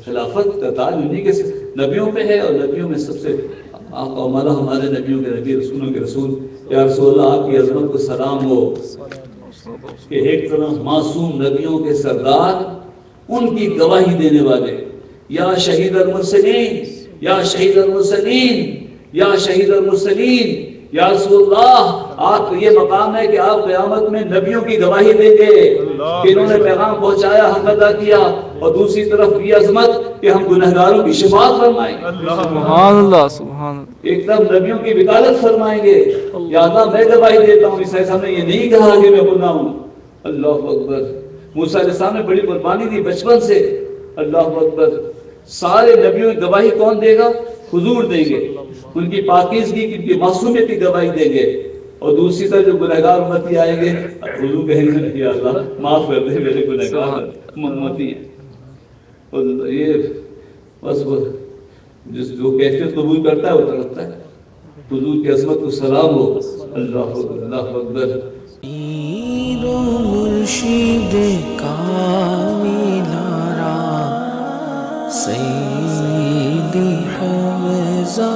خلافت کا تاج انہیں کے نبیوں پہ ہے، اور نبیوں میں سب سے آقا ہمارا، ہمارے نبیوں کے نبی، رسولوں کے رسول، یا رسول اللہ آپ کی عظمت کو سلام ہو کہ ایک طرف معصوم نبیوں کے سردار، ان کی گواہی دینے والے، یا شہید المرسلین، یا شہید المرسلین، یا شہید المرسلین، یا رسول اللہ آپ کا یہ مقام ہے کہ آپ قیامت میں نبیوں کی گواہی دیں گے کہ انہوں نے پیغام پہنچایا، حق ادا کیا، اور دوسری طرف یہ عظمت کہ ہم گنہگاروں کی شفاعت فرمائیں گے، سبحان اللہ، سبحان اللہ، ایک طرف نبیوں کی وکالت فرمائیں گے، یا اللہ میں گواہی دیتا ہوں، عیسیٰ صاحب نے یہ نہیں کہا کہ میں گناہ ہوں۔ اللہ اکبر، موسیٰ علیہ السلام نے بڑی قربانی دی بچپن سے، اللہ اکبر، سارے نبیوں کی گواہی کون دے گا؟ حضور دیں گے، ان کی پاکیزگی کی، ان کی معصومیت کی گواہی دیں گے، اور دوسری طرف جو گنہگار امتی آئیں گے حضور کہیں گے یا اللہ معاف کر دے میرے گنہگار امتی ہیں۔ اور یہ بس جو کیفیت قبول کرتا ہے وہ تڑپتا ہے۔ حضور کی عظمت کو سلام ہو، اللہ اکبر، اللہ اکبر۔ پیر و مرشد کامل را سیدی حمزہ